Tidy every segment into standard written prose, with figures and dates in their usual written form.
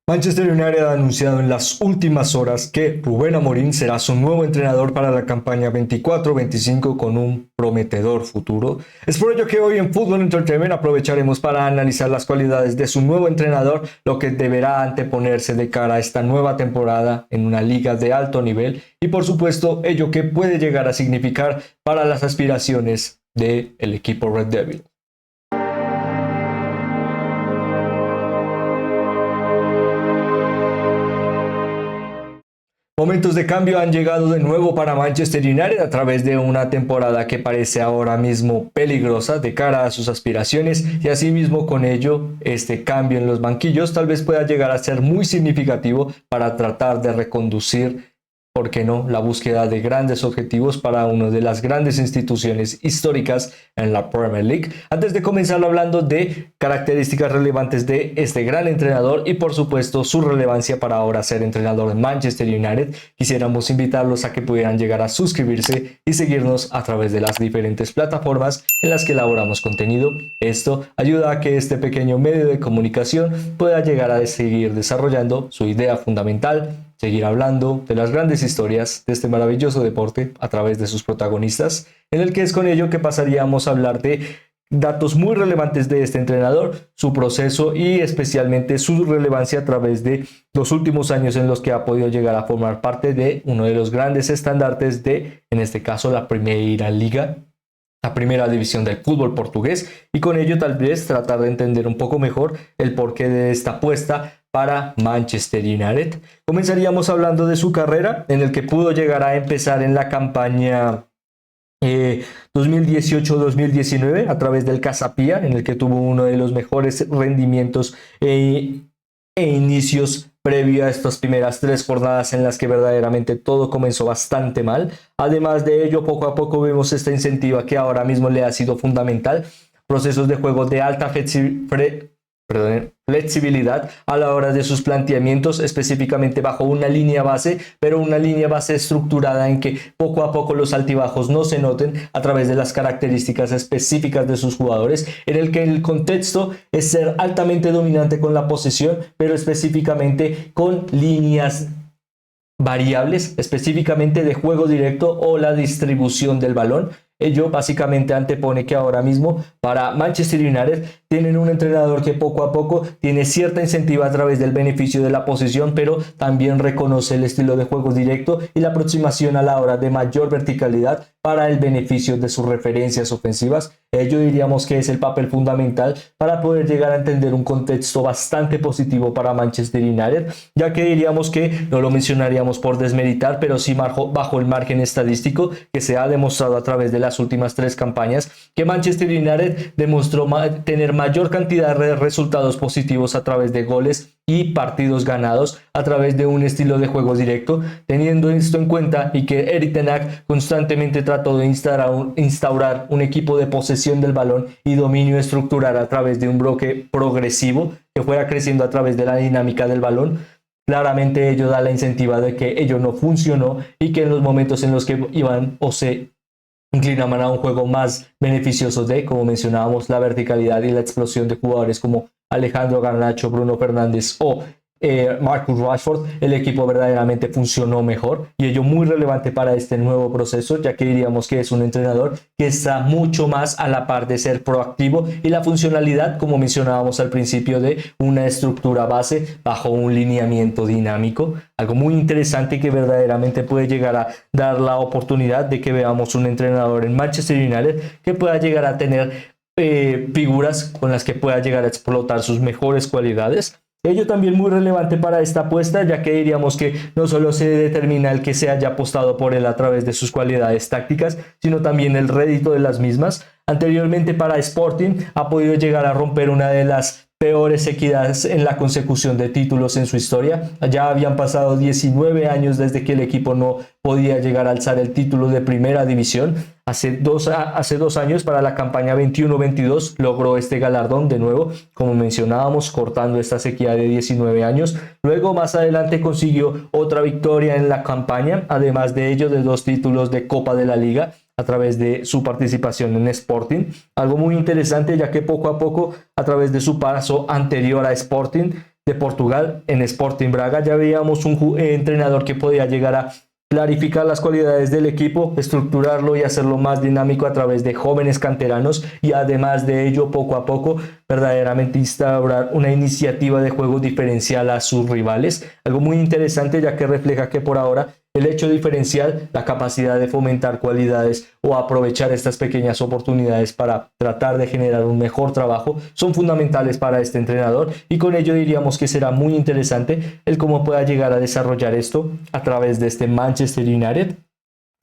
Manchester United ha anunciado en las últimas horas que Rubén Amorim será su nuevo entrenador para la campaña 24-25 con un prometedor futuro. Es por ello que hoy en Football Entertainment aprovecharemos para analizar las cualidades de su nuevo entrenador, lo que deberá anteponerse de cara a esta nueva temporada en una liga de alto nivel y por supuesto ello que puede llegar a significar para las aspiraciones del equipo Red Devil. Momentos de cambio han llegado de nuevo para Manchester United a través de una temporada que parece ahora mismo peligrosa de cara a sus aspiraciones y asimismo con ello este cambio en los banquillos tal vez pueda llegar a ser muy significativo para tratar de reconducir, ¿por qué no?, la búsqueda de grandes objetivos para una de las grandes instituciones históricas en la Premier League. Antes de comenzar hablando de características relevantes de este gran entrenador y por supuesto su relevancia para ahora ser entrenador de Manchester United, quisiéramos invitarlos a que pudieran llegar a suscribirse y seguirnos a través de las diferentes plataformas en las que elaboramos contenido. Esto ayuda a que este pequeño medio de comunicación pueda llegar a seguir desarrollando su idea fundamental, seguir hablando de las grandes historias de este maravilloso deporte a través de sus protagonistas, en el que es con ello que pasaríamos a hablar de datos muy relevantes de este entrenador, su proceso y especialmente su relevancia a través de los últimos años en los que ha podido llegar a formar parte de uno de los grandes estandartes de, en este caso, la Primera Liga, la primera división del fútbol portugués, y con ello tal vez tratar de entender un poco mejor el porqué de esta apuesta para Manchester United. Comenzaríamos hablando de su carrera, en el que pudo llegar a empezar en la campaña 2018-2019 a través del Casapía, en el que tuvo uno de los mejores rendimientos e inicios previo a estas primeras 3 jornadas en las que verdaderamente todo comenzó bastante mal. Además de ello, poco a poco vemos esta incentiva que ahora mismo le ha sido fundamental, procesos de juego de alta flexibilidad a la hora de sus planteamientos, específicamente bajo una línea base, pero una línea base estructurada en que poco a poco los altibajos no se noten a través de las características específicas de sus jugadores, en el que el contexto es ser altamente dominante con la posesión, pero específicamente con líneas variables, específicamente de juego directo o la distribución del balón. Ello básicamente antepone que ahora mismo para Manchester United tienen un entrenador que poco a poco tiene cierta incentiva a través del beneficio de la posesión, pero también reconoce el estilo de juego directo y la aproximación a la hora de mayor verticalidad para el beneficio de sus referencias ofensivas. Ello diríamos que es el papel fundamental para poder llegar a entender un contexto bastante positivo para Manchester United, ya que diríamos que no lo mencionaríamos por desmeritar, pero sí bajo el margen estadístico que se ha demostrado a través de las últimas 3 campañas, que Manchester United demostró tener mayor cantidad de resultados positivos a través de goles y partidos ganados a través de un estilo de juego directo, teniendo esto en cuenta y que Erik ten Hag constantemente trató de instaurar un equipo de posesión del balón y dominio estructural a través de un bloque progresivo que fuera creciendo a través de la dinámica del balón. Claramente ello da la incentiva de que ello no funcionó y que en los momentos en los que iban o se inclinaban a un juego más beneficioso de, como mencionábamos, la verticalidad y la explosión de jugadores como Alejandro Garnacho, Bruno Fernández o Marcus Rashford, el equipo verdaderamente funcionó mejor, y ello muy relevante para este nuevo proceso, ya que diríamos que es un entrenador que está mucho más a la par de ser proactivo y la funcionalidad, como mencionábamos al principio, de una estructura base bajo un lineamiento dinámico, algo muy interesante que verdaderamente puede llegar a dar la oportunidad de que veamos un entrenador en Manchester United que pueda llegar a tener figuras con las que pueda llegar a explotar sus mejores cualidades. Ello también muy relevante para esta apuesta, ya que diríamos que no solo se determina el que se haya apostado por él a través de sus cualidades tácticas, sino también el rédito de las mismas. Anteriormente para Sporting ha podido llegar a romper una de las peores sequías en la consecución de títulos en su historia. Ya habían pasado 19 años desde que el equipo no podía llegar a alzar el título de primera división. Hace dos años, para la campaña 21-22, logró este galardón de nuevo, como mencionábamos, cortando esta sequía de 19 años. Luego, más adelante, consiguió otra victoria en la campaña, además de ello, de 2 títulos de Copa de la Liga a través de su participación en Sporting. Algo muy interesante, ya que poco a poco, a través de su paso anterior a Sporting, de Portugal en Sporting Braga. Ya veíamos un entrenador que podía llegar a clarificar las cualidades del equipo, estructurarlo y hacerlo más dinámico a través de jóvenes canteranos y además de ello poco a poco verdaderamente instaurar una iniciativa de juego diferencial a sus rivales. Algo muy interesante ya que refleja que por ahora el hecho diferencial, la capacidad de fomentar cualidades o aprovechar estas pequeñas oportunidades para tratar de generar un mejor trabajo son fundamentales para este entrenador y con ello diríamos que será muy interesante el cómo pueda llegar a desarrollar esto a través de este Manchester United.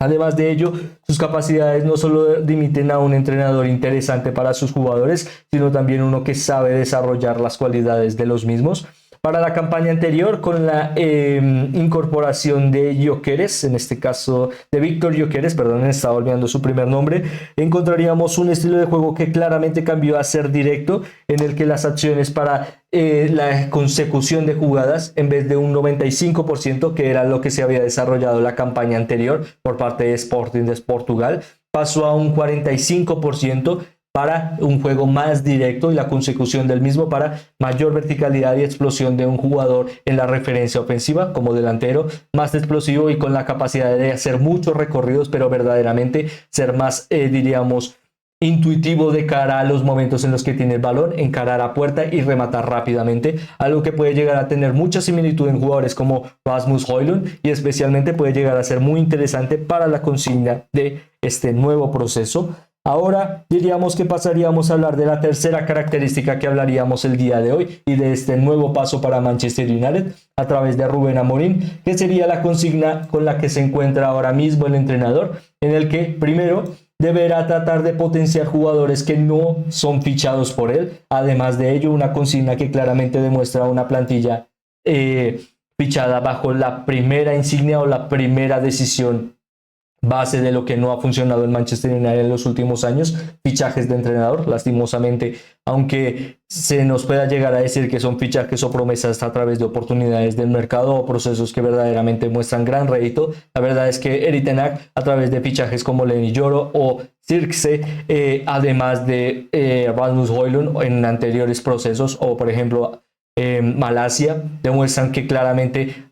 Además de ello, sus capacidades no solo limiten a un entrenador interesante para sus jugadores, sino también uno que sabe desarrollar las cualidades de los mismos. Para la campaña anterior, con la incorporación de Gyökeres, en este caso de Víctor Gyökeres, perdón, estaba olvidando su primer nombre, encontraríamos un estilo de juego que claramente cambió a ser directo, en el que las acciones para la consecución de jugadas, en vez de un 95%, que era lo que se había desarrollado la campaña anterior por parte de Sporting de Portugal, pasó a un 45%, para un juego más directo y la consecución del mismo para mayor verticalidad y explosión de un jugador en la referencia ofensiva como delantero, más explosivo y con la capacidad de hacer muchos recorridos, pero verdaderamente ser más, diríamos, intuitivo de cara a los momentos en los que tiene el balón, encarar a puerta y rematar rápidamente, algo que puede llegar a tener mucha similitud en jugadores como Rasmus Højlund y especialmente puede llegar a ser muy interesante para la consigna de este nuevo proceso. Ahora diríamos que pasaríamos a hablar de la tercera característica que hablaríamos el día de hoy y de este nuevo paso para Manchester United a través de Rubén Amorim, que sería la consigna con la que se encuentra ahora mismo el entrenador, en el que primero deberá tratar de potenciar jugadores que no son fichados por él. Además de ello, una consigna que claramente demuestra una plantilla fichada bajo la primera insignia o la primera decisión base de lo que no ha funcionado en Manchester United en los últimos años, fichajes de entrenador. Lastimosamente, aunque se nos pueda llegar a decir que son fichajes o promesas a través de oportunidades del mercado o procesos que verdaderamente muestran gran rédito, la verdad es que Erik ten Hag, a través de fichajes como Lenny Yoro o Zirkzee, además de Rasmus Højlund en anteriores procesos, o por ejemplo Malasia, demuestran que claramente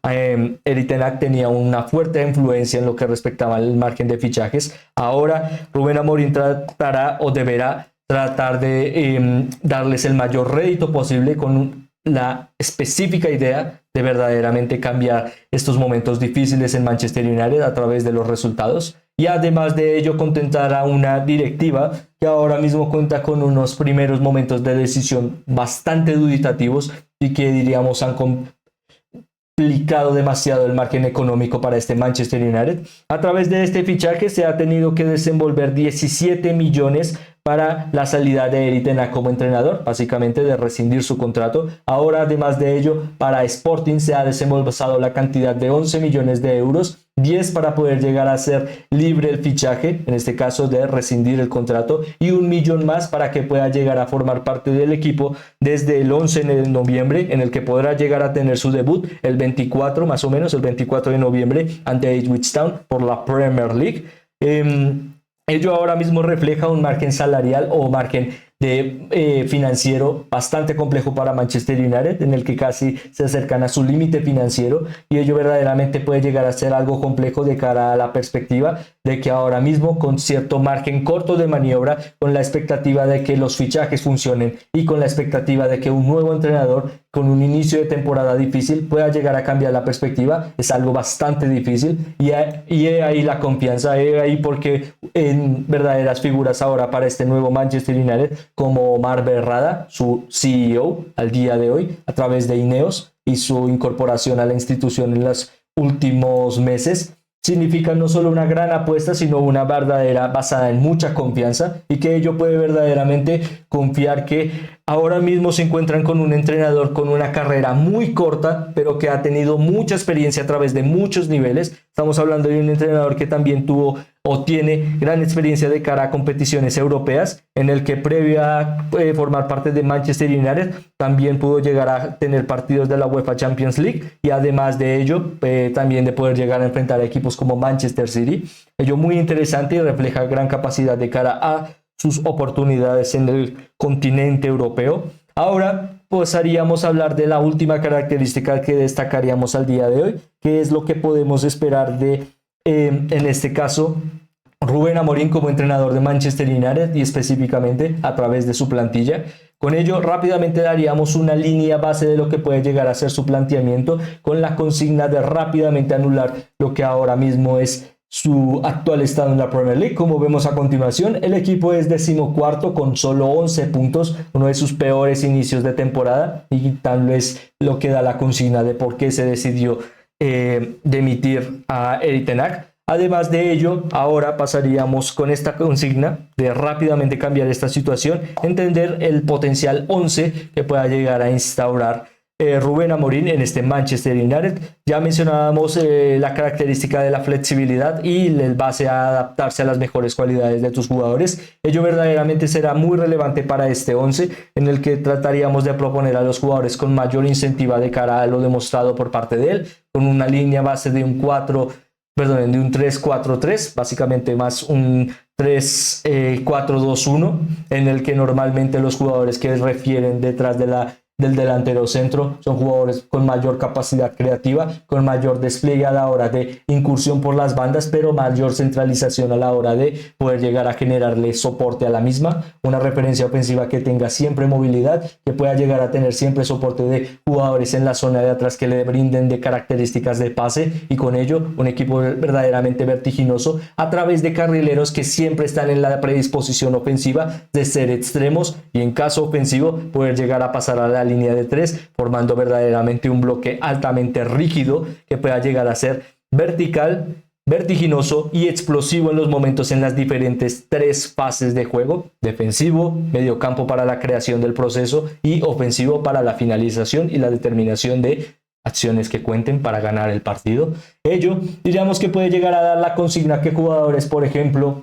Erik ten Hag tenía una fuerte influencia en lo que respectaba al margen de fichajes. Ahora Rubén Amorim tratará o deberá tratar de darles el mayor rédito posible con la específica idea de verdaderamente cambiar estos momentos difíciles en Manchester United a través de los resultados. Y además de ello contentará una directiva que ahora mismo cuenta con unos primeros momentos de decisión bastante dubitativos y que diríamos han complicado demasiado el margen económico para este Manchester United. A través de este fichaje se ha tenido que desenvolver 17 millones para la salida de Erik ten Hag como entrenador, básicamente de rescindir su contrato. Ahora, además de ello, para Sporting se ha desembolsado la cantidad de 11 millones de euros, 10 para poder llegar a ser libre el fichaje, en este caso de rescindir el contrato, y 1 millón más para que pueda llegar a formar parte del equipo desde el 11 de noviembre, en el que podrá llegar a tener su debut el 24, más o menos, el 24 de noviembre ante Ipswich Town por la Premier League. Ello ahora mismo refleja un margen salarial o margen de financiero bastante complejo para Manchester United, en el que casi se acercan a su límite financiero, y ello verdaderamente puede llegar a ser algo complejo de cara a la perspectiva de que ahora mismo, con cierto margen corto de maniobra, con la expectativa de que los fichajes funcionen y con la expectativa de que un nuevo entrenador con un inicio de temporada difícil pueda llegar a cambiar la perspectiva, es algo bastante difícil, y ahí la confianza, ahí porque en verdaderas figuras ahora para este nuevo Manchester United como Omar Berrada, su CEO al día de hoy a través de Ineos, y su incorporación a la institución en los últimos meses significa no solo una gran apuesta, sino una verdadera basada en mucha confianza, y que ello puede verdaderamente confiar que ahora mismo se encuentran con un entrenador con una carrera muy corta, pero que ha tenido mucha experiencia a través de muchos niveles. Estamos hablando de un entrenador que también tuvo o tiene gran experiencia de cara a competiciones europeas, en el que previo a formar parte de Manchester United también pudo llegar a tener partidos de la UEFA Champions League, y además de ello también de poder llegar a enfrentar a equipos como Manchester City. Ello muy interesante y refleja gran capacidad de cara a sus oportunidades en el continente europeo. Ahora pasaríamos a hablar de la última característica que destacaríamos al día de hoy, que es lo que podemos esperar de, en este caso, Rubén Amorim como entrenador de Manchester United y específicamente a través de su plantilla. Con ello, rápidamente daríamos una línea base de lo que puede llegar a ser su planteamiento con la consigna de rápidamente anular lo que ahora mismo es su actual estado en la Premier League. Como vemos a continuación, el equipo es 14º con solo 11 puntos, uno de sus peores inicios de temporada, y tal vez lo que da la consigna de por qué se decidió demitir a Erik ten Hag. Además de ello, ahora pasaríamos con esta consigna de rápidamente cambiar esta situación, entender el potencial 11 que pueda llegar a instaurar Rubén Amorim en este Manchester United. Ya mencionábamos la característica de la flexibilidad y el base a adaptarse a las mejores cualidades de tus jugadores. Ello verdaderamente será muy relevante para este 11, en el que trataríamos de proponer a los jugadores con mayor incentiva de cara a lo demostrado por parte de él, con una línea base de un 3-4-3, básicamente más un 3-4-2-1, en el que normalmente los jugadores que refieren detrás del delantero centro son jugadores con mayor capacidad creativa, con mayor despliegue a la hora de incursión por las bandas, pero mayor centralización a la hora de poder llegar a generarle soporte a la misma, una referencia ofensiva que tenga siempre movilidad, que pueda llegar a tener siempre soporte de jugadores en la zona de atrás que le brinden de características de pase, y con ello un equipo verdaderamente vertiginoso a través de carrileros que siempre están en la predisposición ofensiva de ser extremos, y en caso ofensivo poder llegar a pasar a la línea de 3, formando verdaderamente un bloque altamente rígido que pueda llegar a ser vertical, vertiginoso y explosivo en los momentos en las diferentes 3 fases de juego: defensivo, mediocampo para la creación del proceso y ofensivo para la finalización y la determinación de acciones que cuenten para ganar el partido. Ello diríamos que puede llegar a dar la consigna que jugadores, por ejemplo,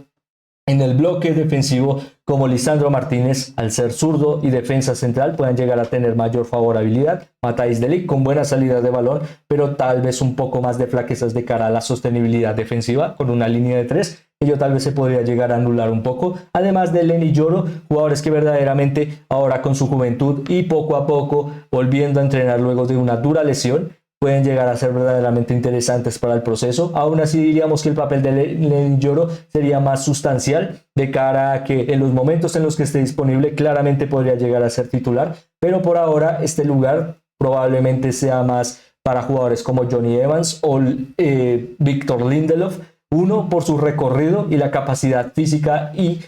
en el bloque defensivo como Lisandro Martínez, al ser zurdo y defensa central, puedan llegar a tener mayor favorabilidad. Matthijs de Ligt con buenas salidas de balón, pero tal vez un poco más de flaquezas de cara a la sostenibilidad defensiva con una línea de 3. Ello tal vez se podría llegar a anular un poco. Además de Lenny Yoro, jugadores que verdaderamente ahora con su juventud y poco a poco volviendo a entrenar luego de una dura lesión, pueden llegar a ser verdaderamente interesantes para el proceso. Aún así diríamos que el papel de Lenny Yoro sería más sustancial de cara a que en los momentos en los que esté disponible claramente podría llegar a ser titular, pero por ahora este lugar probablemente sea más para jugadores como Johnny Evans o Victor Lindelof, uno por su recorrido y la capacidad física y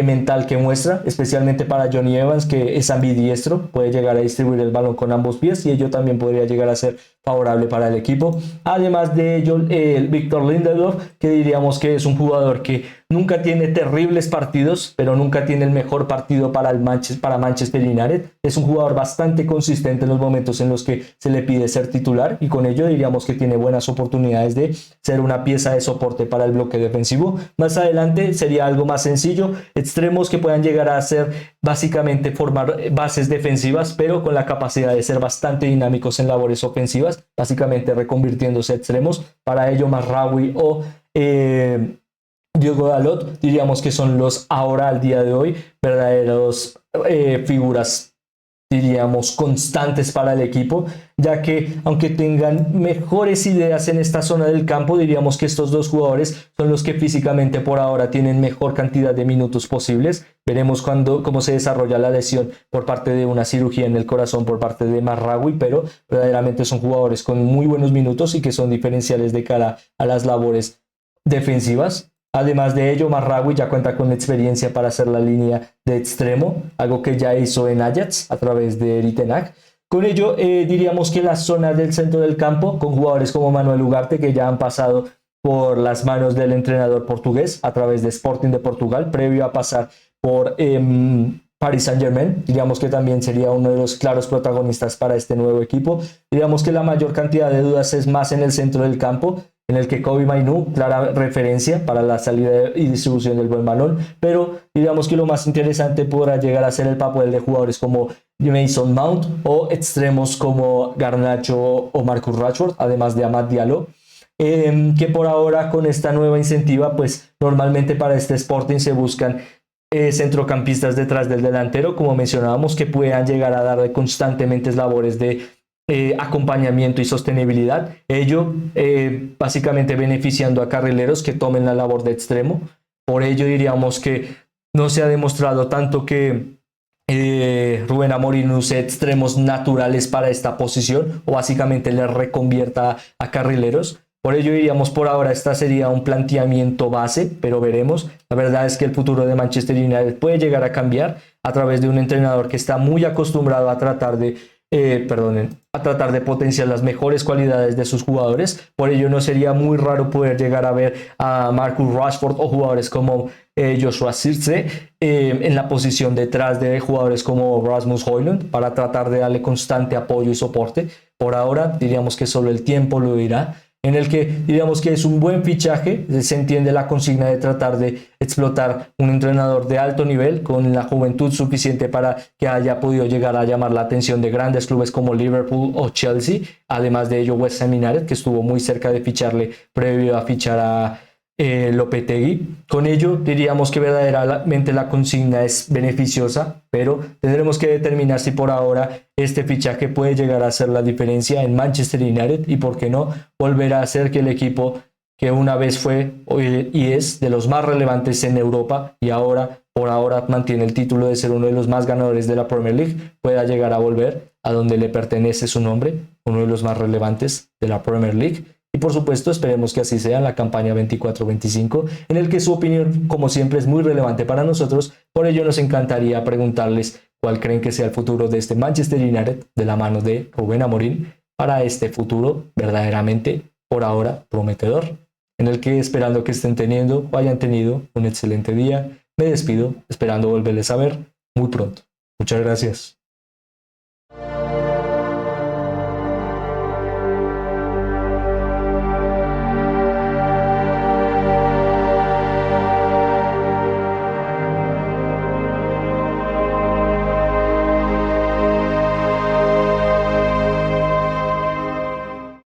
mental que muestra, especialmente para Johnny Evans, que es ambidiestro, puede llegar a distribuir el balón con ambos pies, y ello también podría llegar a ser favorable para el equipo. Además de ello, Victor Lindelof, que diríamos que es un jugador que nunca tiene terribles partidos, pero nunca tiene el mejor partido para Manchester United. Es un jugador bastante consistente en los momentos en los que se le pide ser titular, y con ello diríamos que tiene buenas oportunidades de ser una pieza de soporte para el bloque defensivo. Más adelante sería algo más sencillo, extremos que puedan llegar a ser básicamente formar bases defensivas, pero con la capacidad de ser bastante dinámicos en labores ofensivas, básicamente reconvirtiéndose a extremos. Para ello Mazraoui o Diogo Dalot diríamos que son los ahora al día de hoy verdaderos figuras, diríamos, constantes para el equipo, ya que aunque tengan mejores ideas en esta zona del campo, diríamos que estos dos jugadores son los que físicamente por ahora tienen mejor cantidad de minutos posibles. Veremos cómo se desarrolla la lesión por parte de una cirugía en el corazón por parte de Mazraoui, pero verdaderamente son jugadores con muy buenos minutos y que son diferenciales de cara a las labores defensivas. Además de ello, Mazraoui ya cuenta con experiencia para hacer la línea de extremo, algo que ya hizo en Ajax a través de Erik ten Hag. Con ello, diríamos que la zona del centro del campo, con jugadores como Manuel Ugarte, que ya han pasado por las manos del entrenador portugués a través de Sporting de Portugal, previo a pasar por Paris Saint-Germain, diríamos que también sería uno de los claros protagonistas para este nuevo equipo. Diríamos que la mayor cantidad de dudas es más en el centro del campo, en el que Kobbie Mainoo, clara referencia para la salida y distribución del buen balón, pero digamos que lo más interesante podrá llegar a ser el papel de jugadores como Mason Mount o extremos como Garnacho o Marcus Rashford, además de Amad Diallo, que por ahora con esta nueva incentiva, pues normalmente para este Sporting se buscan centrocampistas detrás del delantero, como mencionábamos, que puedan llegar a darle constantemente labores de acompañamiento y sostenibilidad, ello básicamente beneficiando a carrileros que tomen la labor de extremo. Por ello diríamos que no se ha demostrado tanto que Rubén Amorim use extremos naturales para esta posición o básicamente le reconvierta a carrileros. Por ello diríamos por ahora esta sería un planteamiento base, pero veremos. La verdad es que el futuro de Manchester United puede llegar a cambiar a través de un entrenador que está muy acostumbrado a tratar de a tratar de potenciar las mejores cualidades de sus jugadores. Por ello no sería muy raro poder llegar a ver a Marcus Rashford o jugadores como Joshua Zirkzee en la posición detrás de jugadores como Rasmus Højlund para tratar de darle constante apoyo y soporte. Por ahora diríamos que solo el tiempo lo dirá, en el que diríamos que es un buen fichaje, se entiende la consigna de tratar de explotar un entrenador de alto nivel con la juventud suficiente para que haya podido llegar a llamar la atención de grandes clubes como Liverpool o Chelsea, además de ello West Ham United, que estuvo muy cerca de ficharle previo a fichar a Lopetegui. Con ello diríamos que verdaderamente la consigna es beneficiosa, pero tendremos que determinar si por ahora este fichaje puede llegar a hacer la diferencia en Manchester United y por qué no volver a hacer que el equipo que una vez fue y es de los más relevantes en Europa y ahora por ahora mantiene el título de ser uno de los más ganadores de la Premier League pueda llegar a volver a donde le pertenece su nombre, uno de los más relevantes de la Premier League. Y por supuesto esperemos que así sea en la campaña 24-25, en el que su opinión, como siempre, es muy relevante para nosotros. Por ello nos encantaría preguntarles cuál creen que sea el futuro de este Manchester United de la mano de Rubén Amorim para este futuro verdaderamente, por ahora, prometedor, en el que esperando que estén teniendo o hayan tenido un excelente día. Me despido, esperando volverles a ver muy pronto. Muchas gracias.